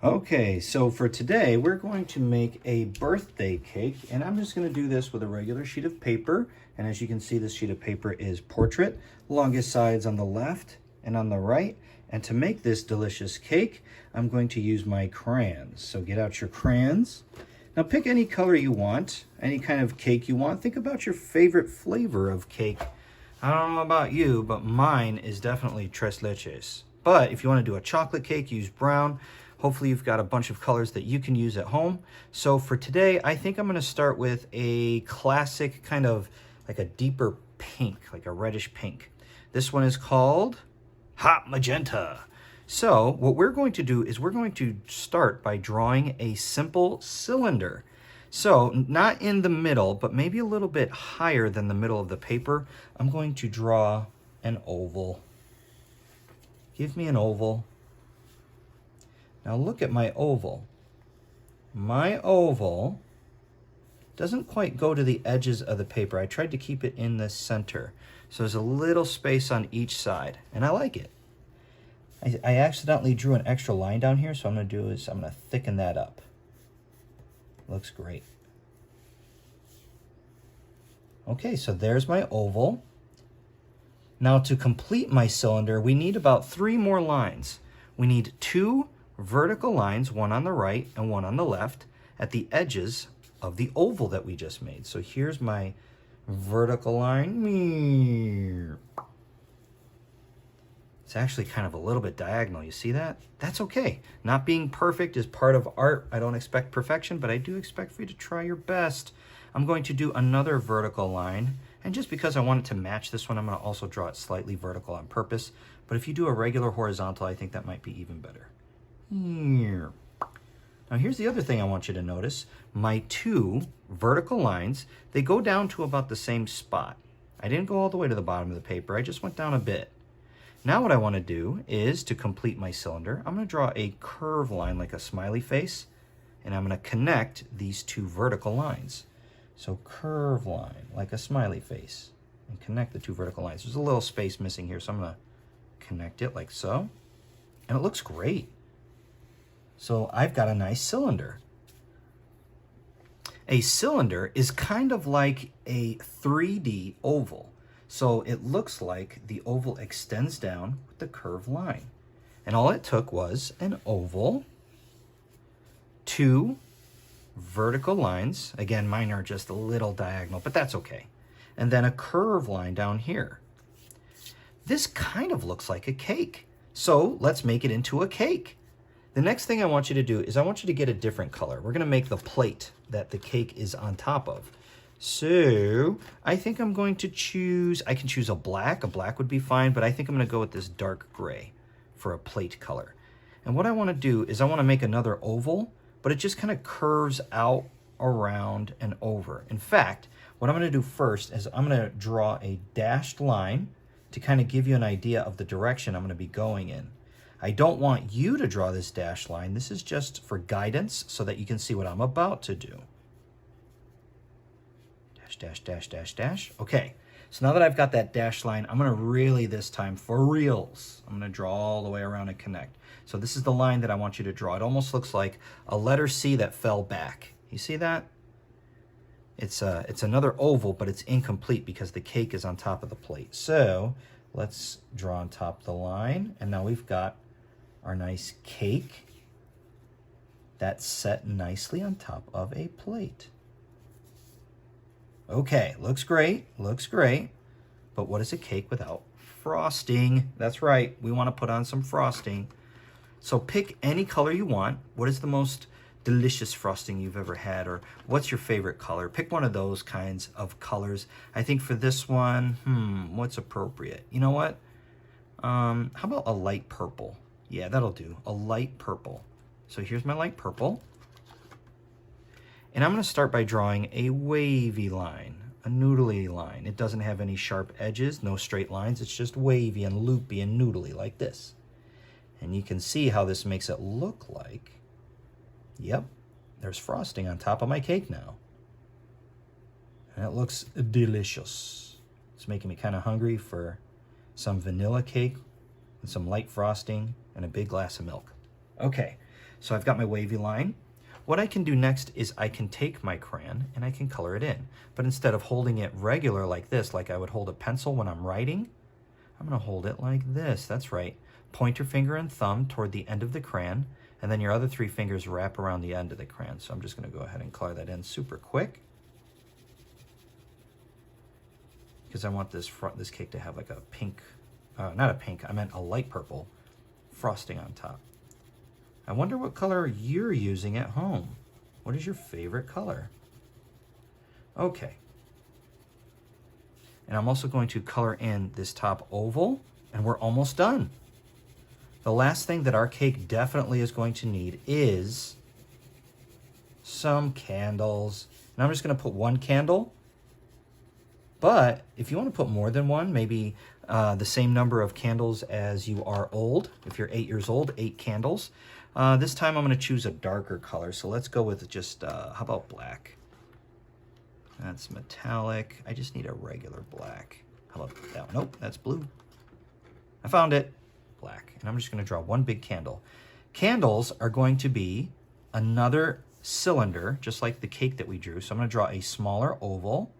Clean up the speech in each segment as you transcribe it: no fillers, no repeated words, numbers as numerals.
Okay, so for today, we're going to make a birthday cake, and I'm just going to do this with a regular sheet of paper. And as you can see, this sheet of paper is portrait, longest sides on the left and on the right. And to make this delicious cake, I'm going to use my crayons. So get out your crayons. Now pick any color you want, any kind of cake you want. Think about your favorite flavor of cake. I don't know about you, but mine is definitely tres leches. But if you want to do a chocolate cake, use brown. Hopefully you've got a bunch of colors that you can use at home. So for today, I think I'm going to start with a classic kind of like a deeper pink, like a reddish pink. This one is called Hot Magenta. So what we're going to do is we're going to start by drawing a simple cylinder. So not in the middle, but maybe a little bit higher than the middle of the paper. I'm going to draw an oval. Give me an oval. Now look at my oval. My oval doesn't quite go to the edges of the paper. I tried to keep it in the center. So there's a little space on each side, and I like it. I accidentally drew an extra line down here, so I'm going to do is I'm going to thicken that up. Looks great. Okay, so there's my oval. Now to complete my cylinder, we need about 3 more lines. We need 2 vertical lines, one on the right and one on the left, at the edges of the oval that we just made. So here's my vertical line. It's actually kind of a little bit diagonal. You see that? That's okay. Not being perfect is part of art. I don't expect perfection, but I do expect for you to try your best. I'm going to do another vertical line. And just because I want it to match this one, I'm going to also draw it slightly vertical on purpose. But if you do a regular horizontal, I think that might be even better. Now here's the other thing I want you to notice. My 2 vertical lines, they go down to about the same spot. I didn't go all the way to the bottom of the paper. I just went down a bit. Now what I want to do is, to complete my cylinder, I'm going to draw a curved line like a smiley face, and I'm going to connect these 2 vertical lines. So curved line like a smiley face, and connect the 2 vertical lines. There's a little space missing here, so I'm going to connect it like so, and it looks great. So I've got a nice cylinder. A cylinder is kind of like a 3D oval. So it looks like the oval extends down with the curved line. And all it took was an oval, 2 vertical lines. Again, mine are just a little diagonal, but that's okay. And then a curved line down here. This kind of looks like a cake. So let's make it into a cake. The next thing I want you to do is I want you to get a different color. We're going to make the plate that the cake is on top of. So I think I'm going to choose, I can choose a black. A black would be fine, but I think I'm going to go with this dark gray for a plate color. And what I want to do is I want to make another oval, but it just kind of curves out, around, and over. In fact, what I'm going to do first is I'm going to draw a dashed line to kind of give you an idea of the direction I'm going to be going in. I don't want you to draw this dashed line. This is just for guidance so that you can see what I'm about to do. Dash, dash, dash, dash, dash. Okay, so now that I've got that dashed line, I'm going to really this time, for reals, I'm going to draw all the way around and connect. So this is the line that I want you to draw. It almost looks like a letter C that fell back. You see that? It's another oval, but it's incomplete because the cake is on top of the plate. So let's draw on top of the line, and now we've got our nice cake that's set nicely on top of a plate. Okay, looks great, looks great. But what is a cake without frosting? That's right, we want to put on some frosting. So pick any color you want. What is the most delicious frosting you've ever had, or what's your favorite color? Pick one of those kinds of colors. I think for this one, what's appropriate? You know what? How about a light purple? Yeah, that'll do. A light purple. So here's my light purple. And I'm going to start by drawing a wavy line, a noodly line. It doesn't have any sharp edges, no straight lines. It's just wavy and loopy and noodly like this. And you can see how this makes it look like, yep, there's frosting on top of my cake now. And it looks delicious. It's making me kind of hungry for some vanilla cake with some light frosting and a big glass of milk. Okay, So I've got my wavy line. What I can do next is I can take my crayon and I can color it in. But instead of holding it regular like this, like I would hold a pencil when I'm writing, I'm gonna hold it like this. That's right. Pointer finger and thumb toward the end of the crayon, and then your other 3 fingers wrap around the end of the crayon. So I'm just gonna go ahead and color that in super quick, because I want this cake to have like a pink, not a pink, I meant a light purple frosting on top. I wonder what color you're using at home. What is your favorite color? Okay. And I'm also going to color in this top oval, and we're almost done. The last thing that our cake definitely is going to need is some candles. And I'm just gonna put 1 candle, but if you wanna put more than 1, maybe the same number of candles as you are old. If you're 8 years old, 8 candles. This time I'm gonna choose a darker color. So let's go with just, how about black? That's metallic. I just need a regular black. How about that one? Nope, that's blue. I found it. Black. And I'm just gonna draw 1 big candle. Candles are going to be another cylinder, just like the cake that we drew. So I'm gonna draw a smaller oval,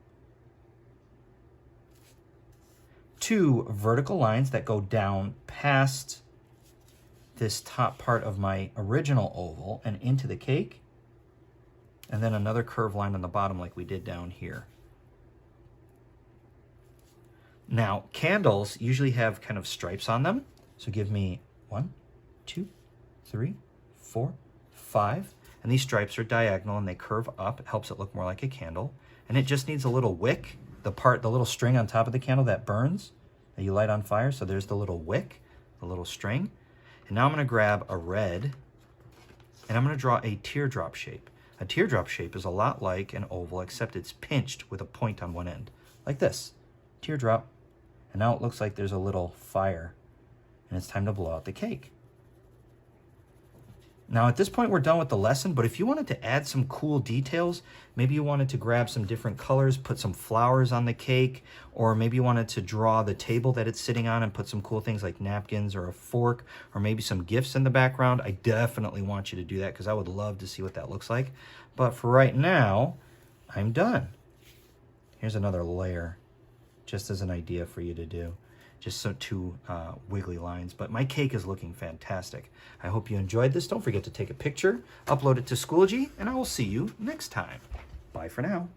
2 vertical lines that go down past this top part of my original oval and into the cake, and then another curved line on the bottom like we did down here. Now, candles usually have kind of stripes on them. So give me 1, 2, 3, 4, 5. And these stripes are diagonal and they curve up. It helps it look more like a candle. And it just needs a little wick, the little string on top of the candle that burns, that you light on fire. So there's the little wick, the little string. And now I'm gonna grab a red and I'm gonna draw a teardrop shape. A teardrop shape is a lot like an oval, except it's pinched with a point on one end, like this, teardrop. And now it looks like there's a little fire, and it's time to blow out the cake. Now at this point we're done with the lesson, but if you wanted to add some cool details, maybe you wanted to grab some different colors, put some flowers on the cake, or maybe you wanted to draw the table that it's sitting on and put some cool things like napkins or a fork, or maybe some gifts in the background, I definitely want you to do that because I would love to see what that looks like. But for right now, I'm done. Here's another layer, just as an idea for you to do. Just so 2 wiggly lines, but my cake is looking fantastic. I hope you enjoyed this. Don't forget to take a picture, upload it to Schoology, and I will see you next time. Bye for now.